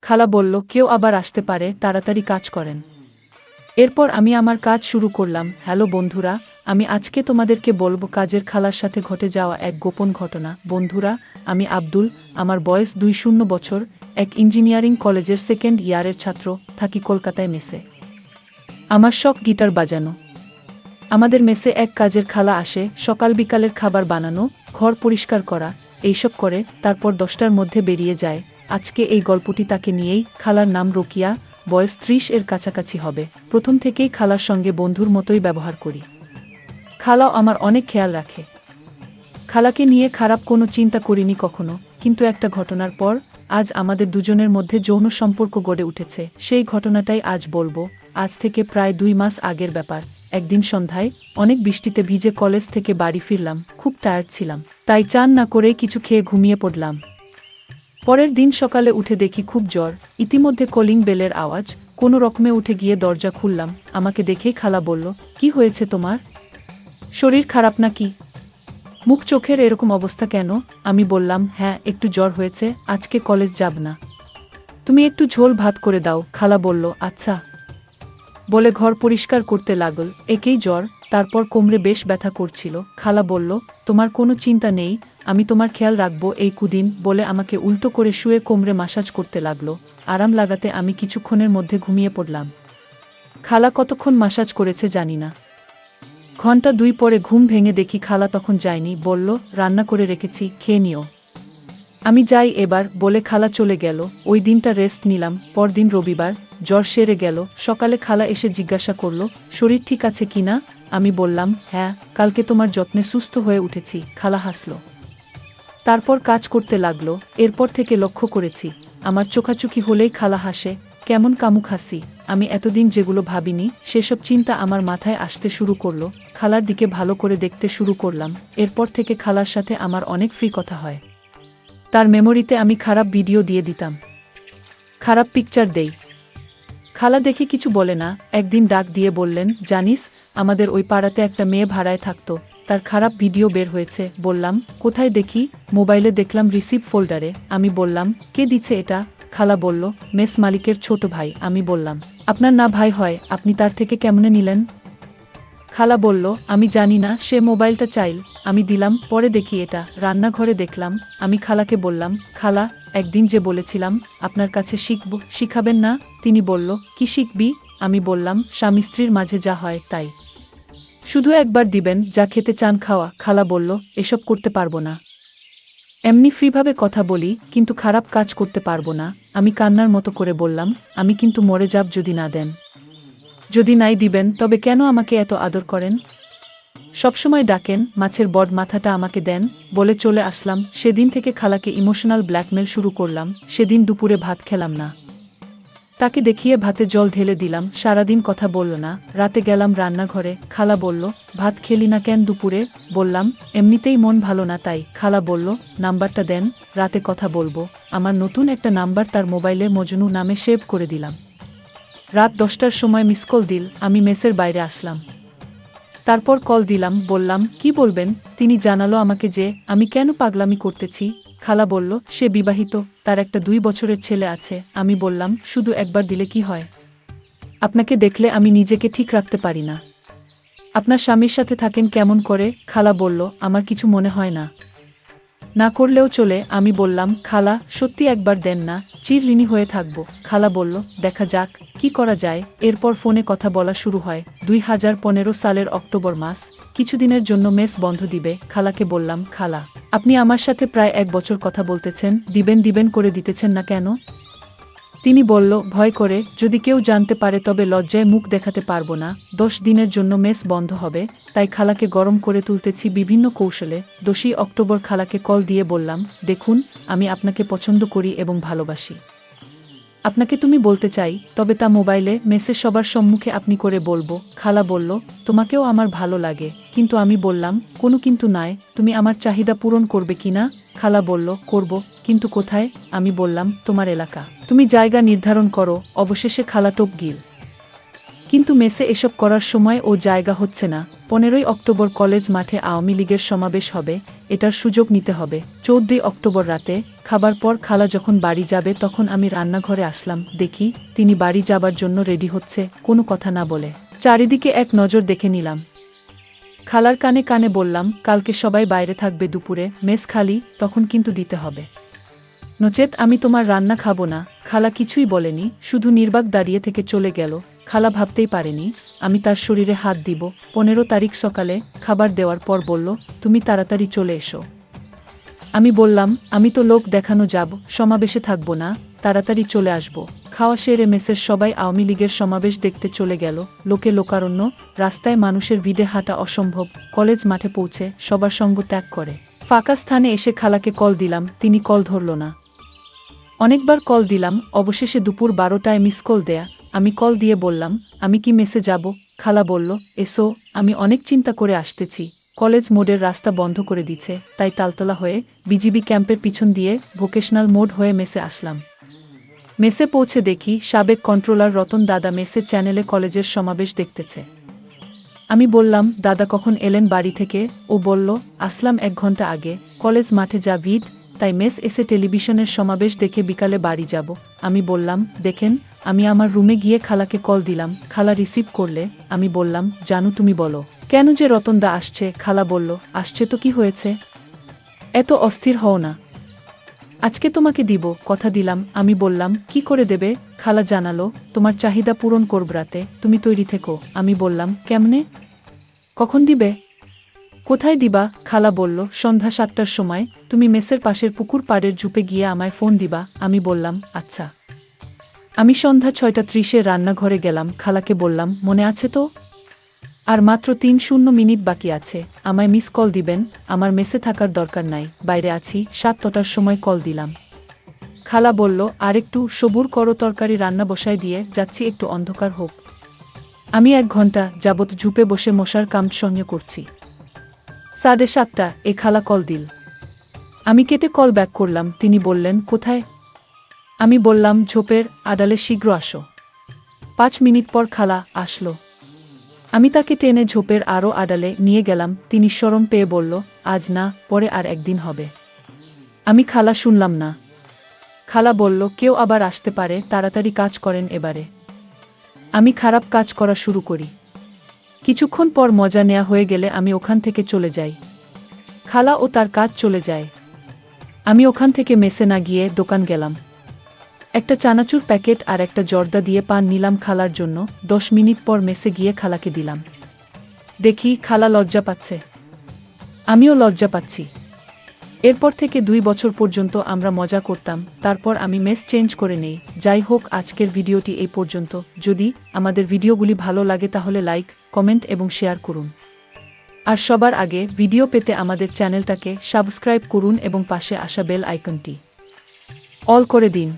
খালা বলল, কেউ আবার আসতে পারে, তাড়াতাড়ি কাজ করেন। এরপর আমি আমার কাজ শুরু করলাম। হ্যালো বন্ধুরা, আমি আজকে তোমাদেরকে বলবো কাজের খালার সাথে ঘটে যাওয়া এক গোপন ঘটনা। বন্ধুরা, আমি আব্দুল, আমার বয়স 20 বছর, এক ইঞ্জিনিয়ারিং কলেজের সেকেন্ড ইয়ারের ছাত্র, থাকি কলকাতায় মেসে। আমার শখ গিটার বাজানো। আমাদের মেসে এক কাজের খালা আসে, সকাল বিকালের খাবার বানানো, ঘর পরিষ্কার করা, এইসব করে তারপর 10টার মধ্যে বেরিয়ে যায়। আজকে এই গল্পটি তাকে নিয়েই। খালার নাম রোকিয়া, বয়স 30 এর কাছাকাছি হবে। প্রথম থেকেই খালার সঙ্গে বন্ধুর মতোই ব্যবহার করি। খালাও আমার অনেক খেয়াল রাখে। খালাকে নিয়ে খারাপ কোনো চিন্তা করিনি কখনো, কিন্তু একটা ঘটনার পর আজ আমাদের দুজনের মধ্যে যৌন সম্পর্ক গড়ে উঠেছে। সেই ঘটনাটাই আজ বলবো। আজ থেকে প্রায় 2 মাস আগের ব্যাপার। একদিন সন্ধ্যায় অনেক বৃষ্টিতে ভিজে কলেজ থেকে বাড়ি ফিরলাম। খুব টায়ার্ড ছিলাম, তাই চান না করেই কিছু খেয়ে ঘুমিয়ে পড়লাম। পরের দিন সকালে উঠে দেখি খুব জ্বর। ইতিমধ্যে কলিং বেলের আওয়াজ। কোনো রকমে উঠে গিয়ে দরজা খুললাম। আমাকে দেখেই খালা বলল, কি হয়েছে তোমার? শরীর খারাপ নাকি? মুখ চোখের এরকম অবস্থা কেন? আমি বললাম, হ্যাঁ, একটু জ্বর হয়েছে, আজকে কলেজ যাব না। তুমি একটু ঝোল ভাত করে দাও। খালা বলল, আচ্ছা। বলে ঘর পরিষ্কার করতে লাগল। একেই জ্বর, তারপর কোমরে বেশ ব্যথা করছিল। খালা বলল, তোমার কোনো চিন্তা নেই, আমি তোমার খেয়াল রাখবো এই কুদিন, বলে আমাকে উল্টো করে শুয়ে কোমরে মাসাজ করতে লাগলো। আরাম লাগাতে আমি কিছুক্ষণের মধ্যে ঘুমিয়ে পড়লাম। খালা কতক্ষণ মাসাজ করেছে জানি না। ঘন্টা 2 পরে ঘুম ভেঙে দেখি খালা তখন যায়নি। বলল, রান্না করে রেখেছি, খেয়ে নিও। আমি যাই এবার, বলে খালা চলে গেল। ওই দিনটা রেস্ট নিলাম। পরদিন রবিবার, জ্বর সেরে গেল। সকালে খালা এসে জিজ্ঞাসা করল, শরীর ঠিক আছে কিনা? আমি বললাম, হ্যাঁ, কালকে তোমার যত্নে সুস্থ হয়ে উঠেছি। খালা হাসল। তারপর কাজ করতে লাগলো। এরপর থেকে লক্ষ্য করেছি, আমার চোখাচোখি হলেই খালা হাসে। কেমন কামুক হাসি! আমি এতদিন যেগুলো ভাবিনি সেসব চিন্তা আমার মাথায় আসতে শুরু করলো। খালার দিকে ভালো করে দেখতে শুরু করলাম। এরপর থেকে খালার সাথে আমার অনেক ফ্রি কথা হয়। তার মেমোরিতে আমি খারাপ ভিডিও দিয়ে দিতাম, খারাপ পিকচার দেই। খালা দেখে কিছু বলে না। একদিন ডাক দিয়ে বললেন, জানিস, আমাদের ওই পাড়াতে একটা মেয়ে ভাড়ায় থাকতো, তার খারাপ ভিডিও বের হয়েছে। বললাম, কোথায় দেখি? মোবাইলে দেখলাম রিসিভ ফোল্ডারে। আমি বললাম, কে দিচ্ছে এটা? খালা বলল, মেস মালিকের ছোট ভাই। আমি বললাম, আপনার না ভাই হয়, আপনি তার থেকে কেমনে নিলেন? খালা বলল, আমি জানি না, সে মোবাইলটা চাইল, আমি দিলাম। পরে দেখি এটা রান্নাঘরে দেখলাম। আমি খালাকে বললাম, খালা, একদিন যে বলেছিলাম আপনার কাছে শিখব, শিখাবেন না? তিনি বলল, কি শিখবি? আমি বললাম, স্বামী স্ত্রীর মাঝে যা হয় তাই। শুধু একবার দিবেন, যা খেতে চান খাওয়া। খালা বলল, এসব করতে পারবো না। এমনি ফ্রিভাবে কথা বলি, কিন্তু খারাপ কাজ করতে পারবো না। আমি কান্নার মতো করে বললাম, আমি কিন্তু মরে যাব যদি না দেন। যদি নাই দিবেন, তবে কেন আমাকে এত আদর করেন? সবসময় ডাকেন, মাছের বড মাথাটা আমাকে দেন, বলে চলে আসলাম। সেদিন থেকে খালাকে ইমোশনাল ব্ল্যাকমেল শুরু করলাম। সেদিন দুপুরে ভাত খেলাম না। তাকে দেখিয়ে ভাতে জল ঢেলে দিলাম। সারাদিন কথা বলল না। রাতে গেলাম রান্নাঘরে। খালা বলল, ভাত খেলি না কেন দুপুরে? বললাম, এমনিতেই মন ভালো না তাই। খালা বলল, নাম্বারটা দেন, রাতে কথা বলবো। আমার নতুন একটা নাম্বার তার মোবাইলে মজনু নামে সেভ করে দিলাম। রাত 10টার সময় মিসকল দিল। আমি মেসের বাইরে আসলাম। তারপর কল দিলাম, বললাম, কি বলবেন? তিনি জানালো আমাকে যে আমি কেন পাগলামি করতেছি। খালা বলল, সে বিবাহিত, তার একটা 2 বছরের ছেলে আছে। আমি বললাম, শুধু একবার দিলে কি হয়? আপনাকে দেখলে আমি নিজেকে ঠিক রাখতে পারি না। আপনার স্বামীর সাথে থাকেন কেমন করে? খালা বলল, আমার কিছু মনে হয় না, না করলেও চলে। আমি বললাম, খালা, সত্যি একবার দেন না, চিরঋণী হয়ে থাকবো। খালা বলল, দেখা যাক কি করা যায়। এরপর ফোনে কথা বলা শুরু হয়। 2015 সালের অক্টোবর মাস। কিছুদিনের জন্য মেস বন্ধ দিবে। খালাকে বললাম, খালা, আপনি আমার সাথে প্রায় 1 বছর কথা বলতেছেন, দিবেন দিবেন করে দিতেছেন না কেন? তিনি বলল, ভয় করে, যদি কেউ জানতে পারে তবে লজ্জায় মুখ দেখাতে পারবো না। 10 দিনের জন্য মেস বন্ধ হবে, তাই খালাকে গরম করে তুলতেছি বিভিন্ন কৌশলে। 10ই অক্টোবর খালাকে কল দিয়ে বললাম, দেখুন, আমি আপনাকে পছন্দ করি এবং ভালোবাসি। আপনাকে তুমি বলতে চাই, তবে তা মোবাইলে, মেসে সবার সম্মুখে আপনি করে বলবো। খালা বলল, তোমাকেও আমার ভালো লাগে। কিন্তু আমি বললাম, কোনো কিন্তু নয়, তুমি আমার চাহিদা পূরণ করবে কিনা? খালা বলল, করব, কিন্তু কোথায়? আমি বললাম, তোমার এলাকা, তুমি জায়গা নির্ধারণ করো। অবশেষে খালা টপ গিল কিন্তু মেসে এসব করার সময় ও জায়গা হচ্ছে না। 15ই অক্টোবর কলেজ মাঠে আওয়ামী লীগের সমাবেশ হবে, এটার সুযোগ নিতে হবে। 14ই অক্টোবর রাতে খাবার পর খালা যখন বাড়ি যাবে তখন আমি রান্নাঘরে আসলাম, দেখি তিনি বাড়ি যাবার জন্য রেডি হচ্ছে, কোনো কথা না বলে চারিদিকে এক নজর দেখে নিলাম। খালার কানে কানে বললাম, কালকে সবাই বাইরে থাকবে, দুপুরে মেস খালি, তখন কিন্তু দিতে হবে, নচেত আমি তোমার রান্না খাবো না। খালা কিছুই বলেনি, শুধু নির্বাক দাঁড়িয়ে থেকে চলে গেল। খালা ভাবতেই পারেনি আমি তার শরীরে হাত দিব। 15 তারিখ সকালে খাবার দেওয়ার পর বলল, তুমি তাড়াতাড়ি চলে এসো। আমি বললাম, আমি তো লোক দেখানো যাব, সমাবেশে থাকবো না, তাড়াতাড়ি চলে আসব। খাওয়া সেরে মেসের সবাই আওয়ামী লীগের সমাবেশ দেখতে চলে গেল। লোকে লোকারণ্য, রাস্তায় মানুষের ভিড়ে হাঁটা অসম্ভব। কলেজ মাঠে পৌঁছে সবার সঙ্গ ত্যাগ করে ফাঁকা স্থানে এসে খালাকে কল দিলাম, তিনি কল ধরল না। অনেকবার কল দিলাম, অবশেষে দুপুর 12টায় মিস কল দেয়া। আমি কল দিয়ে বললাম, আমি কি মেসে যাব? খালা বলল, এসো, আমি অনেক চিন্তা করে আসতেছি। কলেজ মোড়ের রাস্তা বন্ধ করে দিছে, তাই তালতলা হয়ে বিজিবি ক্যাম্পের পিছন দিয়ে ভোকেশনাল মোড় হয়ে মেসে আসলাম। মেসে পৌঁছে দেখি সাবেক কন্ট্রোলার রতন দাদা মেসের চ্যানেলে কলেজের সমাবেশ দেখতেছে। আমি বললাম, দাদা কখন এলেন বাড়ি থেকে? ও বলল, আসলাম 1 ঘন্টা আগে। কলেজ মাঠে যা ভিড়, তাই মেস এসে টেলিভিশনের সমাবেশ দেখে বিকালে বাড়ি যাব। আমি বললাম, দেখেন, আমি আমার রুমে গিয়ে খালাকে কল দিলাম। খালা রিসিভ করলে। আমি বললাম, জানু তুমি বলো কেন যে রতনদা আসছে? খালা বলল, আসছে তো কি হয়েছে, এত অস্থির হও না, আজকে তোমাকে দিব, কথা দিলাম। আমি বললাম, কি করে দেবে? খালা জানালো, তোমার চাহিদা পূরণ করব রাতে, তুমি তৈরি থেকো। আমি বললাম, কেমনে, কখন দিবে, কোথায় দিবা? খালা বলল, সন্ধ্যা 7টার সময় তুমি মেসের পাশের পুকুর পাড়ের ঝুপে গিয়ে আমায় ফোন দিবা। আমি বললাম, আচ্ছা। আমি সন্ধ্যা 6:30-এ রান্নাঘরে গেলাম, খালাকে বললাম, মনে আছে তো? আর মাত্র 3 মিনিট বাকি আছে, আমায় মিস কল দিবেন, আমার মেসে থাকার দরকার নাই, বাইরে আছি। 7টার সময় কল দিলাম। খালা বলল, আরেকটু সবুর করো, তরকারি রান্না বসায় দিয়ে যাচ্ছি, একটু অন্ধকার হোক। আমি 1 ঘন্টা যাবৎ ঝুপে বসে মশার কাম সঙ্গে করছি। 7:30 এ খালা কল দিল। আমি কেটে কল ব্যাক করলাম। তিনি বললেন, কোথায়? আমি বললাম, ঝোপের আড়ালে, শীঘ্র আসো। 5 মিনিট পর খালা আসলো। আমি তাকে টেনে ঝোপের আরও আড়ালে নিয়ে গেলাম। তিনি শরম পেয়ে বলল, আজ না, পরে আর একদিন হবে। আমি খালা শুনলাম না। খালা বলল, কেউ আবার আসতে পারে, তাড়াতাড়ি কাজ করেন এবারে। আমি খারাপ কাজ করা শুরু করি। কিছুক্ষণ পর মজা নেয়া হয়ে গেলে আমি ওখান থেকে চলে যাই। খালা ও তার কাজ চলে যায়। আমি ওখান থেকে মেসে না গিয়ে দোকান গেলাম। একটা চানাচুর প্যাকেট আর একটা জর্দা দিয়ে পান নিলাম খালার জন্য। 10 মিনিট পর মেসে গিয়ে খালাকে দিলাম। দেখি খালা লজ্জা পাচ্ছে, আমিও লজ্জা পাচ্ছি। এরপর থেকে 2 বছর পর্যন্ত আমরা মজা করতাম, তারপর আমি মেস চেঞ্জ করে নেই। যাই হোক, আজকের ভিডিওটি এই পর্যন্ত। যদি আমাদের ভিডিওগুলি ভালো লাগে তাহলে লাইক, কমেন্ট এবং শেয়ার করুন। আর সবার আগে ভিডিও পেতে আমাদের চ্যানেলটাকে সাবস্ক্রাইব করুন এবং পাশে আসা বেল আইকনটি অল করে দিন।